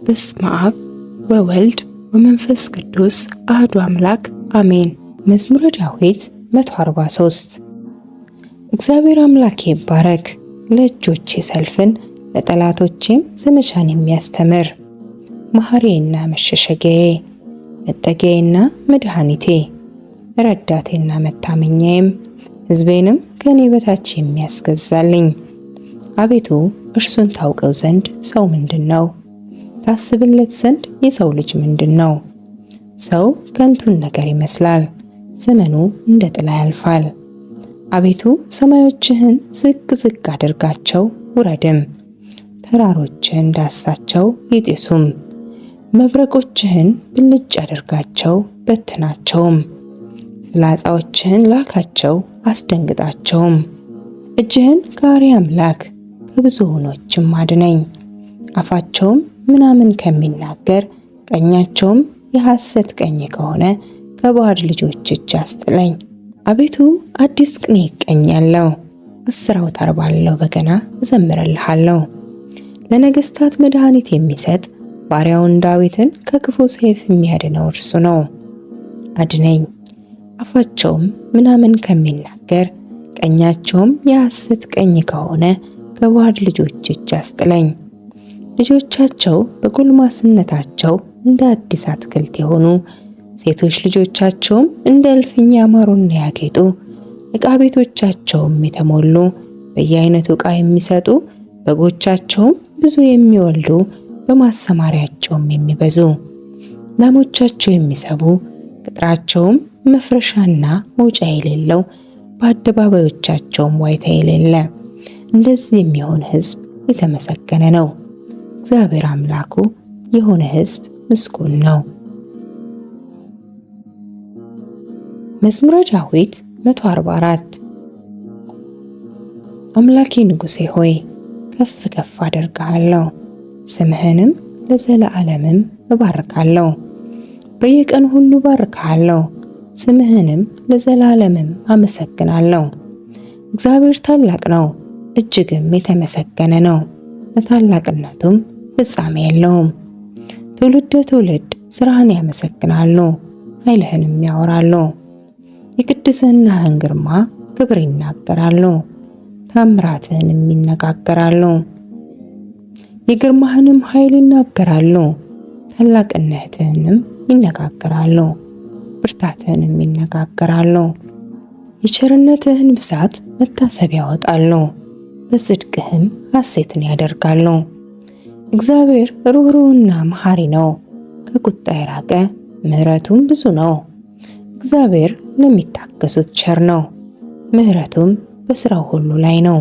በስመ አብ ወወልድ ወመንፈስ ቅዱስ አሐዱ አምላክ አሜን። መዝሙረ ዳዊት 143 እግዚአብሔር አምላኬ ይባረክ፣ ለእጆቼ ሰልፍን ለጠላቶቼም ዘመቻን የሚያስተምር መሐሪዬና መሸሸጊያዬ፣ መጠጊያዬና መድኃኒቴ፣ ረዳቴና መታመኛዬም፣ ሕዝቤንም ከኔ በታች የሚያስገዛልኝ። አቤቱ እርሱን ታውቀው ዘንድ ሰው ምንድን ነው? ታስብለት ዘንድ የሰው ልጅ ምንድን ነው? ሰው ከንቱን ነገር ይመስላል፣ ዘመኑ እንደ ጥላ ያልፋል። አቤቱ ሰማዮችህን ዝቅ ዝቅ አድርጋቸው ውረድም፣ ተራሮችህን ዳሳቸው ይጢሱም። መብረቆችህን ብልጭ አድርጋቸው በትናቸውም፣ ፍላጻዎችህን ላካቸው አስደንግጣቸውም። እጅህን ከአርያም ላክ ከብዙ ውኆችም አድነኝ። አፋቸውም ምናምን ከሚናገር ቀኛቸውም የሐሰት ቀኝ ከሆነ ከባዕድ ልጆች እጅ አስጥለኝ። አቤቱ አዲስ ቅኔ እቀኛለሁ፣ 10 አውታር ባለው በገና እዘምርልሃለሁ። ለነገሥታት መድኃኒት የሚሰጥ ባሪያውን ዳዊትን ከክፉ ሰይፍ የሚያድነው እርሱ ነው። አድነኝ። አፋቸውም ምናምን ከሚናገር ቀኛቸውም የሐሰት ቀኝ ከሆነ ከባዕድ ልጆች እጅ አስጥለኝ። ልጆቻቸው በጎልማስነታቸው እንደ አዲስ አትክልት የሆኑ፣ ሴቶች ልጆቻቸውም እንደ እልፍኝ ያማሩና ያጌጡ፣ ዕቃ ቤቶቻቸውም የተሞሉ፣ በየአይነቱ ዕቃ የሚሰጡ፣ በጎቻቸውም ብዙ የሚወልዱ፣ በማሰማሪያቸውም የሚበዙ፣ ላሞቻቸው የሚሰቡ፣ ቅጥራቸውም መፍረሻና መውጫ የሌለው፣ በአደባባዮቻቸውም ዋይታ የሌለ፣ እንደዚህ የሚሆን ሕዝብ የተመሰገነ ነው። እግዚአብሔር አምላኩ የሆነ ሕዝብ ምስጉን ነው። መዝሙረ ዳዊት 144 አምላኬ ንጉሴ ሆይ ከፍ ከፍ አደርግሃለሁ፣ ስምህንም ለዘለዓለምም እባርካለሁ። በየቀኑ ሁሉ እባርክሃለሁ፣ ስምህንም ለዘላለምም አመሰግናለሁ። እግዚአብሔር ታላቅ ነው፣ እጅግም የተመሰገነ ነው፣ ለታላቅነቱም ፍጻሜ የለውም። ትውልደ ትውልድ ሥራህን ያመሰግናሉ፣ ኃይልህንም ያወራሉ። የቅድስናህን ግርማ ክብር ይናገራሉ፣ ታምራትህንም ይነጋገራሉ። የግርማህንም ኃይል ይናገራሉ፣ ታላቅነትህንም ይነጋገራሉ፣ ብርታትህንም ይነጋገራሉ። የቸርነትህን ብዛት መታሰቢያ ያወጣሉ፣ በጽድቅህም ሐሴትን ያደርጋሉ። እግዚአብሔር ርኅሩህና መሐሪ ነው፣ ከቁጣ የራቀ ምሕረቱም ብዙ ነው። እግዚአብሔር ለሚታገሱት ቸር ነው፣ ምሕረቱም በሥራው ሁሉ ላይ ነው።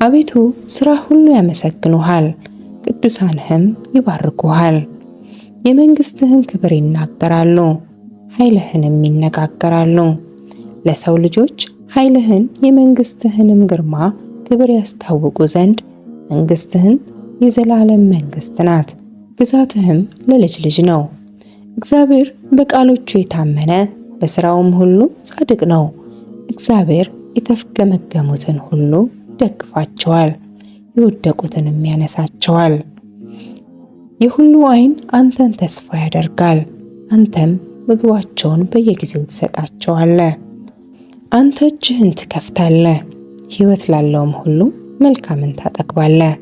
አቤቱ ሥራህ ሁሉ ያመሰግኑሃል፣ ቅዱሳንህም ይባርኩሃል። የመንግሥትህን ክብር ይናገራሉ፣ ኃይልህንም ይነጋገራሉ። ለሰው ልጆች ኃይልህን የመንግሥትህንም ግርማ ክብር ያስታውቁ ዘንድ መንግሥትህን የዘላለም መንግሥት ናት፣ ግዛትህም ለልጅ ልጅ ነው። እግዚአብሔር በቃሎቹ የታመነ በሥራውም ሁሉ ጻድቅ ነው። እግዚአብሔር የተፍገመገሙትን ሁሉ ይደግፋቸዋል፣ የወደቁትንም ያነሳቸዋል። የሁሉ ዓይን አንተን ተስፋ ያደርጋል፣ አንተም ምግባቸውን በየጊዜው ትሰጣቸዋለህ። አንተ እጅህን ትከፍታለህ፣ ሕይወት ላለውም ሁሉ መልካምን ታጠግባለህ።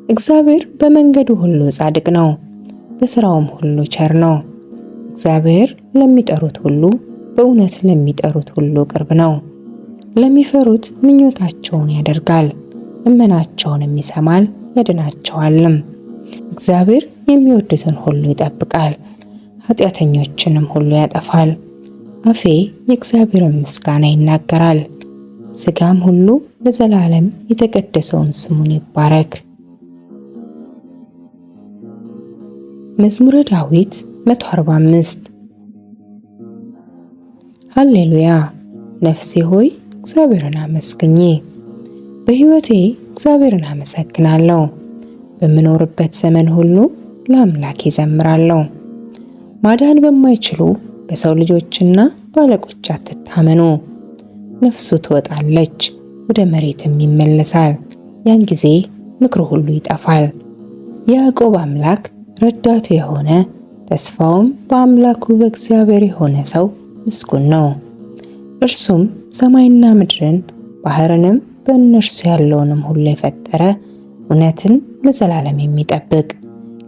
እግዚአብሔር በመንገዱ ሁሉ ጻድቅ ነው፣ በሥራውም ሁሉ ቸር ነው። እግዚአብሔር ለሚጠሩት ሁሉ በእውነት ለሚጠሩት ሁሉ ቅርብ ነው። ለሚፈሩት ምኞታቸውን ያደርጋል፣ ልመናቸውንም ይሰማል ያድናቸዋልም። እግዚአብሔር የሚወዱትን ሁሉ ይጠብቃል፣ ኃጢአተኞችንም ሁሉ ያጠፋል። አፌ የእግዚአብሔርን ምስጋና ይናገራል፣ ሥጋም ሁሉ ለዘላለም የተቀደሰውን ስሙን ይባረክ። መዝሙረ ዳዊት 145 ሃሌሉያ። ነፍሴ ሆይ እግዚአብሔርን አመስግኚ። በሕይወቴ እግዚአብሔርን አመሰግናለሁ፣ በምኖርበት ዘመን ሁሉ ለአምላኬ እዘምራለሁ። ማዳን በማይችሉ በሰው ልጆችና ባለቆች አትታመኑ። ነፍሱ ትወጣለች፣ ወደ መሬትም ይመለሳል፣ ያን ጊዜ ምክሩ ሁሉ ይጠፋል። የያዕቆብ አምላክ ረዳቱ የሆነ ተስፋውም በአምላኩ በእግዚአብሔር የሆነ ሰው ምስጉን ነው። እርሱም ሰማይና ምድርን ባህርንም በእነርሱ ያለውንም ሁሉ የፈጠረ እውነትን ለዘላለም የሚጠብቅ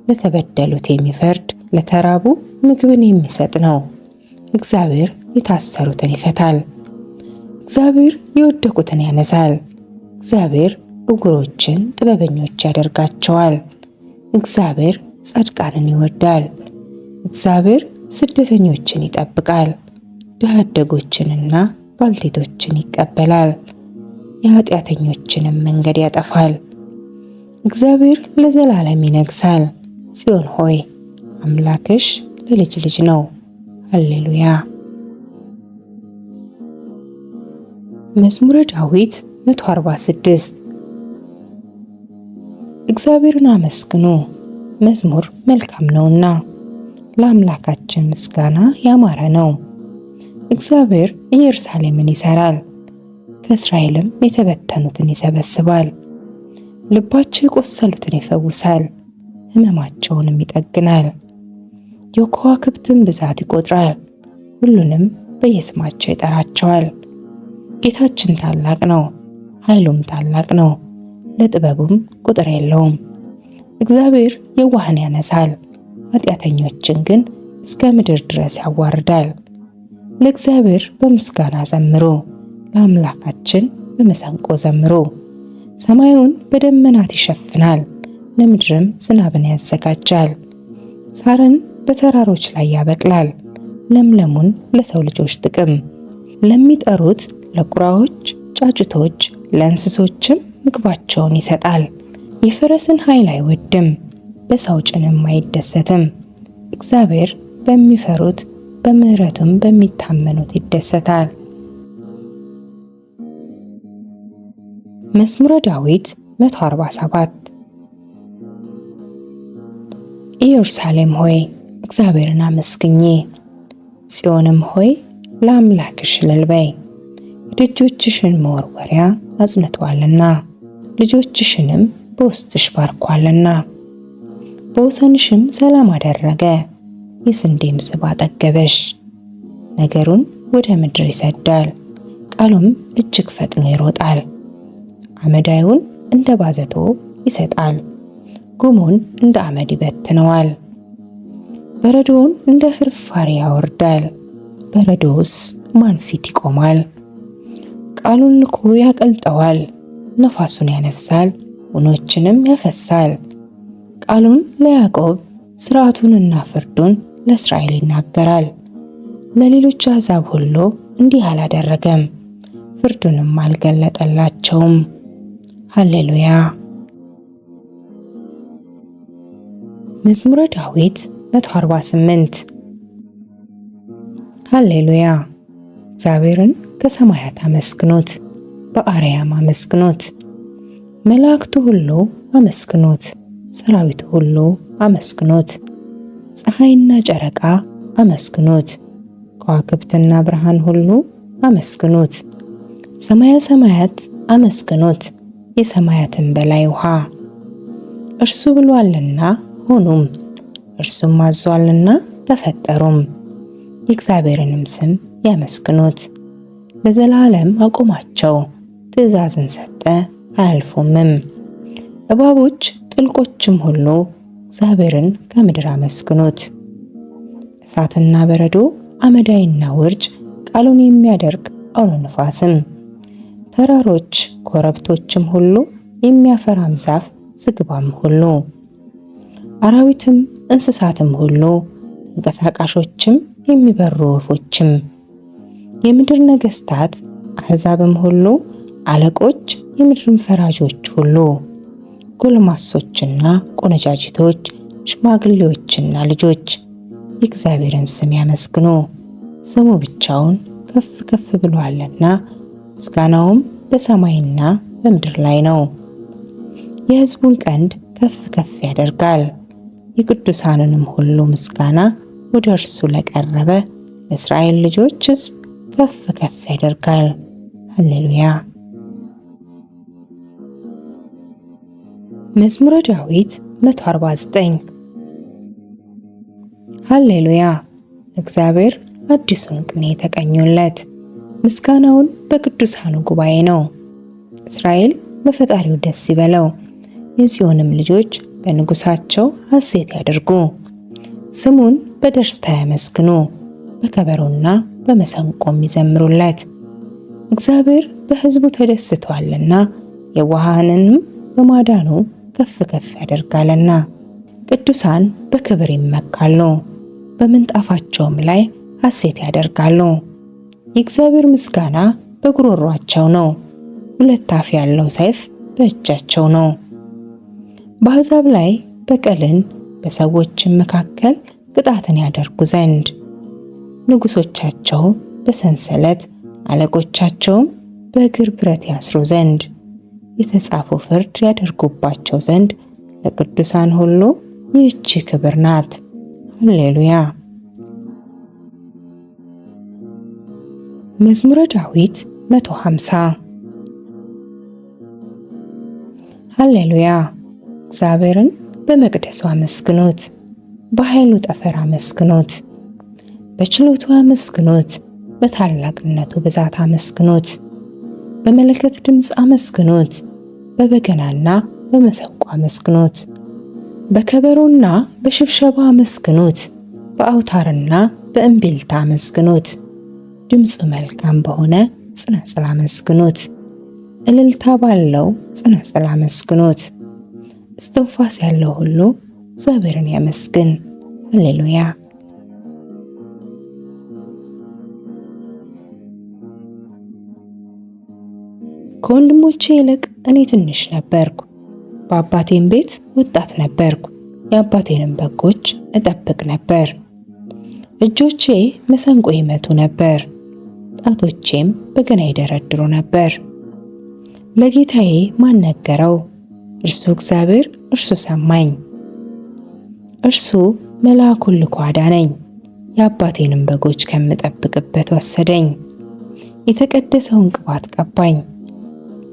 ለተበደሉት የሚፈርድ ለተራቡ ምግብን የሚሰጥ ነው። እግዚአብሔር የታሰሩትን ይፈታል። እግዚአብሔር የወደቁትን ያነሳል። እግዚአብሔር ዕውሮችን ጥበበኞች ያደርጋቸዋል። እግዚአብሔር ጻድቃንን ይወዳል። እግዚአብሔር ስደተኞችን ይጠብቃል። ድሃ አደጎችንና ባልቴቶችን ይቀበላል። የኃጢአተኞችንም መንገድ ያጠፋል። እግዚአብሔር ለዘላለም ይነግሣል። ጽዮን ሆይ አምላክሽ ለልጅ ልጅ ነው። ሃሌሉያ። መዝሙረ ዳዊት 146 እግዚአብሔርን አመስግኑ፣ መዝሙር መልካም ነውና፣ ለአምላካችን ምስጋና ያማረ ነው። እግዚአብሔር ኢየሩሳሌምን ይሠራል፣ ከእስራኤልም የተበተኑትን ይሰበስባል። ልባቸው የቆሰሉትን ይፈውሳል፣ ሕመማቸውንም ይጠግናል። የከዋክብትን ብዛት ይቆጥራል፣ ሁሉንም በየስማቸው ይጠራቸዋል። ጌታችን ታላቅ ነው፣ ኃይሉም ታላቅ ነው፣ ለጥበቡም ቁጥር የለውም። እግዚአብሔር የዋህን ያነሳል፣ ኃጢአተኞችን ግን እስከ ምድር ድረስ ያዋርዳል። ለእግዚአብሔር በምስጋና ዘምሩ፣ ለአምላካችን በመሰንቆ ዘምሩ። ሰማዩን በደመናት ይሸፍናል፣ ለምድርም ዝናብን ያዘጋጃል። ሳርን በተራሮች ላይ ያበቅላል፣ ለምለሙን ለሰው ልጆች ጥቅም ለሚጠሩት ለቁራዎች፣ ጫጩቶች፣ ለእንስሶችም ምግባቸውን ይሰጣል። የፈረስን ኃይል አይወድም፣ በሰው ጭንም አይደሰትም። እግዚአብሔር በሚፈሩት በምሕረቱም በሚታመኑት ይደሰታል። መዝሙረ ዳዊት 147 ኢየሩሳሌም ሆይ እግዚአብሔርን አመስግኚ፣ ጽዮንም ሆይ ለአምላክሽ እልል በይ። የደጆችሽን መወርወሪያ አጽንቷልና ልጆችሽንም በውስጥሽ ባርኳልና። በወሰንሽም ሰላም አደረገ፣ የስንዴም ስብ አጠገበሽ። ነገሩን ወደ ምድር ይሰዳል፣ ቃሉም እጅግ ፈጥኖ ይሮጣል። አመዳዩን እንደ ባዘቶ ይሰጣል፣ ጉሙን እንደ አመድ ይበትነዋል። በረዶውን እንደ ፍርፋሪ ያወርዳል፣ በረዶውስ ማን ፊት ይቆማል? ቃሉን ልኮ ያቀልጠዋል፣ ነፋሱን ያነፍሳል፣ ውኖችንም ያፈሳል። ቃሉን ለያዕቆብ ሥርዓቱንና ፍርዱን ለእስራኤል ይናገራል። ለሌሎች አሕዛብ ሁሉ እንዲህ አላደረገም፣ ፍርዱንም አልገለጠላቸውም። ሃሌሉያ። መዝሙረ ዳዊት 148 ሃሌሉያ። እግዚአብሔርን ከሰማያት አመስግኑት፣ በአርያም አመስግኑት። መላእክቱ ሁሉ አመስግኑት፣ ሰራዊቱ ሁሉ አመስግኑት። ፀሐይና ጨረቃ አመስግኑት፣ ከዋክብትና ብርሃን ሁሉ አመስግኑት። ሰማየ ሰማያት አመስግኑት፣ የሰማያትን በላይ ውሃ። እርሱ ብሏልና ሆኑም፣ እርሱም አዟልና ተፈጠሩም። የእግዚአብሔርንም ስም ያመስግኑት። ለዘላለም አቁማቸው፣ ትእዛዝን ሰጠ አያልፉምም። እባቦች ጥልቆችም ሁሉ እግዚአብሔርን ከምድር አመስግኑት። እሳትና በረዶ፣ አመዳይና ውርጭ፣ ቃሉን የሚያደርግ አውሎ ነፋስም፣ ተራሮች፣ ኮረብቶችም ሁሉ፣ የሚያፈራም ዛፍ ዝግባም ሁሉ፣ አራዊትም እንስሳትም ሁሉ፣ ተንቀሳቃሾችም የሚበሩ ወፎችም፣ የምድር ነገሥታት አሕዛብም ሁሉ፣ አለቆች፣ የምድርም ፈራጆች ሁሉ፣ ጎልማሶችና ቆነጃጅቶች፣ ሽማግሌዎችና ልጆች የእግዚአብሔርን ስም ያመስግኑ። ስሙ ብቻውን ከፍ ከፍ ብሏልና ምስጋናውም በሰማይና በምድር ላይ ነው። የሕዝቡን ቀንድ ከፍ ከፍ ያደርጋል፣ የቅዱሳንንም ሁሉ ምስጋና ወደ እርሱ ለቀረበ ለእስራኤል ልጆች ሕዝብ ከፍ ከፍ ያደርጋል። ሃሌሉያ። መዝሙረ ዳዊት 149 ሃሌሉያ! እግዚአብሔር አዲሱን ቅኔ ተቀኙለት። ምስጋናውን በቅዱሳኑ ጉባኤ ነው። እስራኤል በፈጣሪው ደስ ይበለው፣ የጽዮንም ልጆች በንጉሳቸው ሐሴት ያድርጉ። ስሙን በደስታ ያመስግኑ፣ በከበሮና በመሰንቆም ይዘምሩለት። እግዚአብሔር በሕዝቡ ተደስቷልና የዋሃንንም በማዳኑ ከፍ ከፍ ያደርጋልና። ቅዱሳን በክብር ይመካሉ፣ በምንጣፋቸውም ላይ ሐሴት ያደርጋሉ። የእግዚአብሔር ምስጋና በጉሮሯቸው ነው፣ ሁለት አፍ ያለው ሰይፍ በእጃቸው ነው። በአሕዛብ ላይ በቀልን በሰዎችም መካከል ቅጣትን ያደርጉ ዘንድ ንጉሶቻቸው በሰንሰለት አለቆቻቸውም በእግር ብረት ያስሩ ዘንድ የተጻፉ ፍርድ ያደርጉባቸው ዘንድ ለቅዱሳን ሁሉ ይህች ክብር ናት። ሃሌሉያ! መዝሙረ ዳዊት 150 ሃሌሉያ! እግዚአብሔርን በመቅደሱ አመስግኑት፣ በኃይሉ ጠፈር አመስግኑት፣ በችሎቱ አመስግኑት፣ በታላቅነቱ ብዛት አመስግኑት፣ በመለከት ድምፅ አመስግኑት፣ በበገናና በመሰንቆ አመስግኑት፣ በከበሮና በሽብሸባ አመስግኑት፣ በአውታርና በእምቢልታ አመስግኑት፣ ድምፁ መልካም በሆነ ጽናጽል አመስግኑት፣ እልልታ ባለው ጽናጽል አመስግኑት። እስትንፋስ ያለው ሁሉ እግዚአብሔርን ያመስግን። ሃሌሉያ! ከወንድሞቼ ይልቅ እኔ ትንሽ ነበርኩ፣ በአባቴም ቤት ወጣት ነበርኩ፣ የአባቴንም በጎች እጠብቅ ነበር። እጆቼ መሰንቆ ይመቱ ነበር፣ ጣቶቼም በገና ይደረድሩ ነበር። ለጌታዬ ማን ነገረው? እርሱ እግዚአብሔር እርሱ ሰማኝ። እርሱ መልአኩን ልኮ አዳነኝ፣ የአባቴንም በጎች ከምጠብቅበት ወሰደኝ። የተቀደሰውን ቅባት ቀባኝ።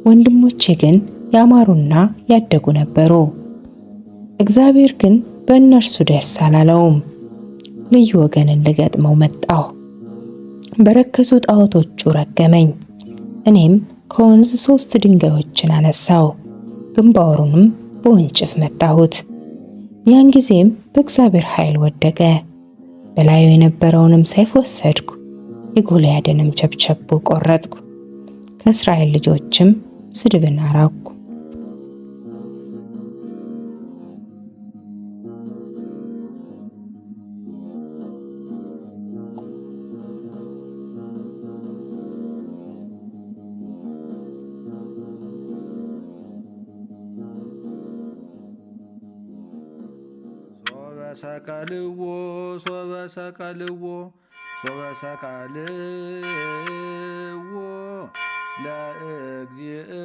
ወንድሞቼ ግን ያማሩና ያደጉ ነበሩ፣ እግዚአብሔር ግን በእነርሱ ደስ አላለውም። ልዩ ወገንን ልገጥመው መጣሁ፣ በረከሱ ጣዖቶቹ ረገመኝ። እኔም ከወንዝ 3 ድንጋዮችን አነሳው፣ ግንባሩንም በወንጭፍ መታሁት። ያን ጊዜም በእግዚአብሔር ኃይል ወደቀ። በላዩ የነበረውንም ሰይፍ ወሰድኩ፣ የጎልያድንም ቸብቸቦ ቆረጥኩ፣ ከእስራኤል ልጆችም ስድብን አራቅኩ። ሰቀልዎ ሶበ ሰቀልዎ ለእግዚእነ